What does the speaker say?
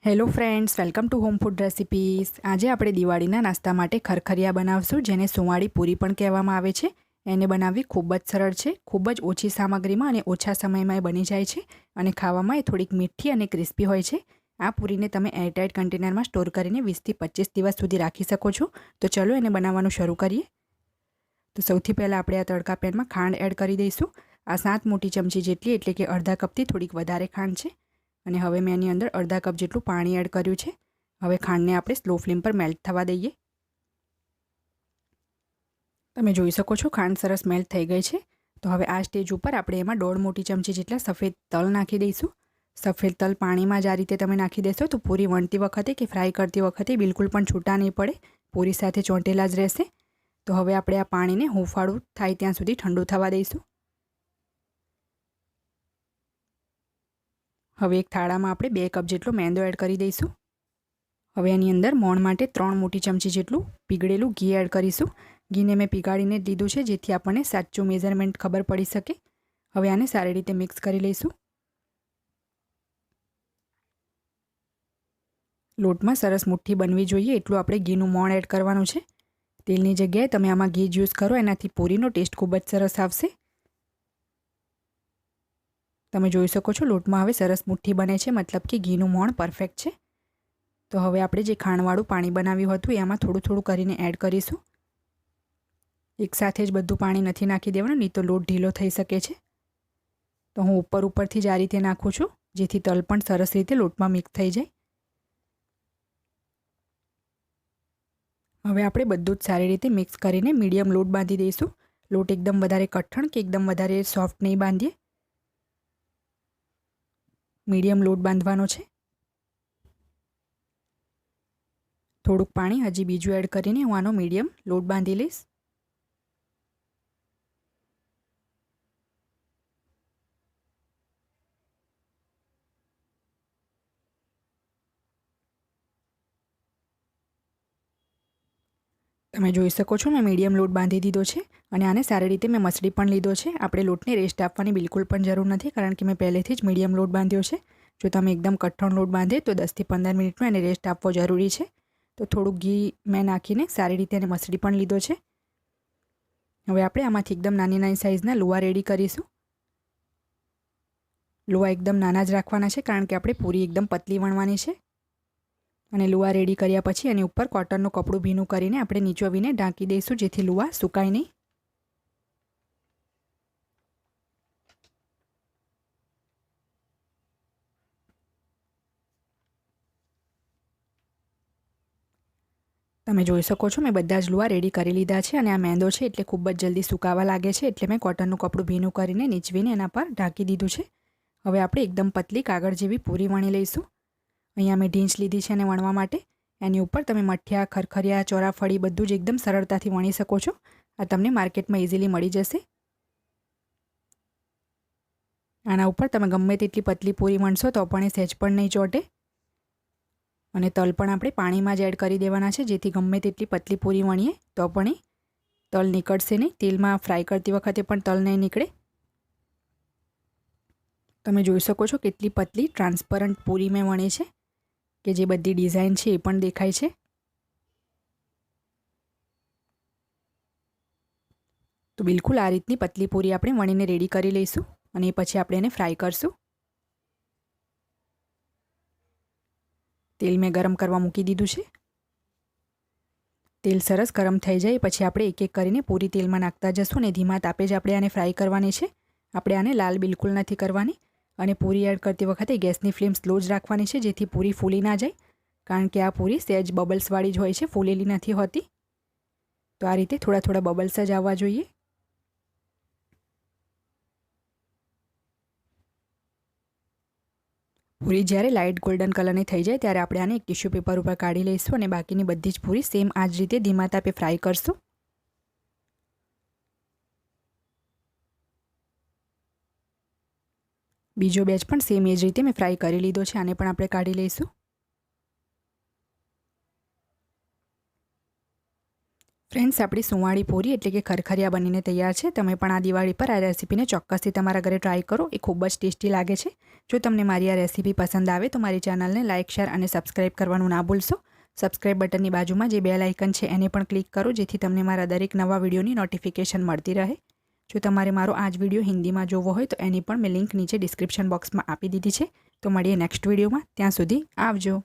Hello friends, welcome to home food recipes. આજે આપણે દિવાળીના નાસ્તા માટે ખરખરિયા બનાવશું, જેને સુવાડી પૂરી પણ કહેવામાં આવે છે। એને બનાવવી ખૂબ જ સરળ છે, ખૂબ જ ઓછી સામગ્રીમાં અને ઓછા સમયમાં એ બની જાય છે અને ખાવામાં એ થોડીક મીઠી અને ક્રિસ્પી હોય છે। આ પૂરીને તમે એરટાઇટ કન્ટેનરમાં સ્ટોર કરીને 20થી 25 દિવસ સુધી રાખી શકો છો। તો ચલો એને બનાવવાનું શરૂ કરીએ। તો સૌથી પહેલાં આપણે આ તડકા પેનમાં ખાંડ એડ કરી દઈશું। આ 7 મોટી ચમચી જેટલી, એટલે કે અડધા કપથી થોડીક વધારે ખાંડ છે। અને હવે મેં એની અંદર અડધા કપ જેટલું પાણી એડ કર્યું છે। હવે ખાંડને આપણે સ્લો ફ્લેમ પર મેલ્ટ થવા દઈએ। તમે જોઈ શકો છો ખાંડ સરસ મેલ્ટ થઈ ગઈ છે। તો હવે આ સ્ટેજ ઉપર આપણે એમાં 1.5 મોટી ચમચી જેટલા સફેદ તલ નાખી દઈશું। સફેદ તલ પાણીમાં જ આ રીતે તમે નાખી દેશો તો પૂરી વણતી વખતે કે ફ્રાય કરતી વખતે બિલકુલ પણ છૂટા નહીં પડે, પૂરી સાથે ચોંટેલા જ રહેશે। તો હવે આપણે આ પાણીને હુંફાળું થાય ત્યાં સુધી ઠંડુ થવા દઈશું। હવે એક થાળામાં આપણે 2 કપ જેટલો મેંદો એડ કરી દઈશું। હવે એની અંદર મોણ માટે 3 મોટી ચમચી જેટલું પીગળેલું ઘી એડ કરીશું। ઘીને મેં પીગાળીને જ લીધું છે, જેથી આપણને સાચું મેઝરમેન્ટ ખબર પડી શકે। હવે આને સારી રીતે મિક્સ કરી લઈશું। લોટમાં સરસ મુઠ્ઠી બનવી જોઈએ એટલું આપણે ઘીનું મોણ એડ કરવાનું છે। તેલની જગ્યાએ તમે આમાં ઘી યુઝ કરો, એનાથી પૂરીનો ટેસ્ટ ખૂબ જ સરસ આવશે। તમે જોઈ શકો છો લોટમાં હવે સરસ મુઠ્ઠી બને છે, મતલબ કે ઘીનું મોણ પરફેક્ટ છે। તો હવે આપણે જે ખાંડવાળું પાણી બનાવ્યું હતું એમાં થોડું થોડું કરીને એડ કરીશું। એકસાથે જ બધું પાણી નથી નાખી દેવાનું, નહીં તો લોટ ઢીલો થઈ શકે છે। તો હું ઉપરથી જ આ રીતે નાખું છું, જેથી તલ પણ સરસ રીતે લોટમાં મિક્સ થઈ જાય। હવે આપણે બધું જ સારી રીતે મિક્સ કરીને મીડિયમ લોટ બાંધી દઈશું। લોટ એકદમ વધારે કઠણ કે એકદમ વધારે સોફ્ટ નહીં બાંધીએ, મીડિયમ લોટ બાંધવાનો છે। થોડુંક પાણી હજી બીજું એડ કરીને હું આનો મીડિયમ લોટ બાંધી લઈશ। તમે જોઈ શકો છો મેં મીડિયમ લોટ બાંધી દીધો છે અને આને સારી રીતે મેં મસળી પણ લીધો છે। આપણે લોટને રેસ્ટ આપવાની બિલકુલ પણ જરૂર નથી, કારણ કે મેં પહેલેથી જ મીડિયમ લોટ બાંધ્યો છે। જો તમે એકદમ કઠણ લોટ બાંધે તો 10થી 15 મિનિટનો એને રેસ્ટ આપવો જરૂરી છે। તો થોડુંક ઘી મેં નાખીને સારી રીતે એને મસળી પણ લીધો છે। હવે આપણે આમાંથી એકદમ નાની નાની સાઇઝના લુવા રેડી કરીશું। લુવા એકદમ નાના જ રાખવાના છે, કારણ કે આપણે પૂરી એકદમ પતલી વણવાની છે। અને લુવા રેડી કર્યા પછી એની ઉપર કોટનનું કપડું ભીનું કરીને આપણે નીચોવીને ઢાંકી દઈશું, જેથી લુવા સુકાય નહીં। તમે જોઈ શકો છો મેં બધા જ લુવા રેડી કરી લીધા છે। અને આ મેંદો છે એટલે ખૂબ જ જલ્દી સુકાવા લાગે છે, એટલે મેં કોટનનું કપડું ભીનું કરીને નીચવીને એના પર ઢાંકી દીધું છે। હવે આપણે એકદમ પતલી કાગળ જેવી પૂરી વણી લઈશું। અહીંયા મેં ઢીંચ લીધી છે એને વણવા માટે। એની ઉપર તમે મઠિયા, ખરખરિયા, ચોરાફળી બધું જ એકદમ સરળતાથી વણી શકો છો। આ તમને માર્કેટમાં ઇઝીલી મળી જશે। આના ઉપર તમે ગમે તેટલી પતલી પૂરી વણશો તો પણ એ સહેજ પણ નહીં ચોંટે। અને તલ પણ આપણે પાણીમાં જ એડ કરી દેવાના છે, જેથી ગમે તેટલી પતલી પૂરી વણીએ તો પણ એ તલ નીકળશે નહીં। તેલમાં ફ્રાય કરતી વખતે પણ તલ નહીં નીકળે। તમે જોઈ શકો છો કેટલી પતલી ટ્રાન્સપરન્ટ પૂરી મેં વણી છે, કે જે બધી ડિઝાઇન છે એ પણ દેખાય છે। તો બિલકુલ આ રીતની પતલી પૂરી આપણે વણીને રેડી કરી લઈશું અને એ પછી આપણે એને ફ્રાય કરશું। તેલ મેં ગરમ કરવા મૂકી દીધું છે। તેલ સરસ ગરમ થઈ જાય પછી આપણે એક એક કરીને પૂરી તેલમાં નાખતા જશું અને ધીમા તાપે જ આપણે આને ફ્રાય કરવાની છે। આપણે આને લાલ બિલકુલ નથી કરવાની। અને પૂરી એડ કરતી વખતે ગેસની ફ્લેમ સ્લો જ રાખવાની છે, જેથી પૂરી ફૂલી ના જાય, કારણ કે આ પૂરી સહેજ બબલ્સવાળી જ હોય છે, ફૂલેલી નથી હોતી। તો આ રીતે થોડા થોડા બબલ્સ જ આવવા જોઈએ। પૂરી જ્યારે લાઇટ ગોલ્ડન કલરની થઈ જાય ત્યારે આપણે આને એક ટિશ્યુ પેપર ઉપર કાઢી લઈશું અને બાકીની બધી જ પૂરી સેમ આ જ રીતે ધીમા તાપે ફ્રાય કરશું। બીજો બેચ પણ સેમ એ જ રીતે મેં ફ્રાય કરી લીધો છે, આને પણ આપણે કાઢી લઈશું। ફ્રેન્ડ્સ, આપણી સુવાડી પૂરી એટલે કે ખરખરિયા બનીને તૈયાર છે. તમે પણ આ દિવાળી પર આ રેસીપીને ચોક્કસથી તમારા ઘરે ટ્રાય કરો. એ ખૂબ જ ટેસ્ટી લાગે છે. જો તમને મારી આ રેસીપી પસંદ આવે તો મારી ચેનલને લાઇક, શેર અને સબસ્ક્રાઇબ કરવાનું ના ભૂલશો. સબસ્ક્રાઇબ બટનની બાજુમાં જે બેલ આઇકન છે એને પણ ક્લિક કરો, જેથી તમને મારા દરેક નવા વિડીયોની નોટિફિકેશન મળતી રહે. જો તમારે મારો આ જ વિડીયો હિન્દીમાં જોવો હોય તો એની પણ મેં લિંક નીચે ડિસ્ક્રિપ્શન બોક્સમાં આપી દીધી છે. તો મળીએ નેક્સ્ટ વિડીયોમાં. ત્યાં સુધી આવજો.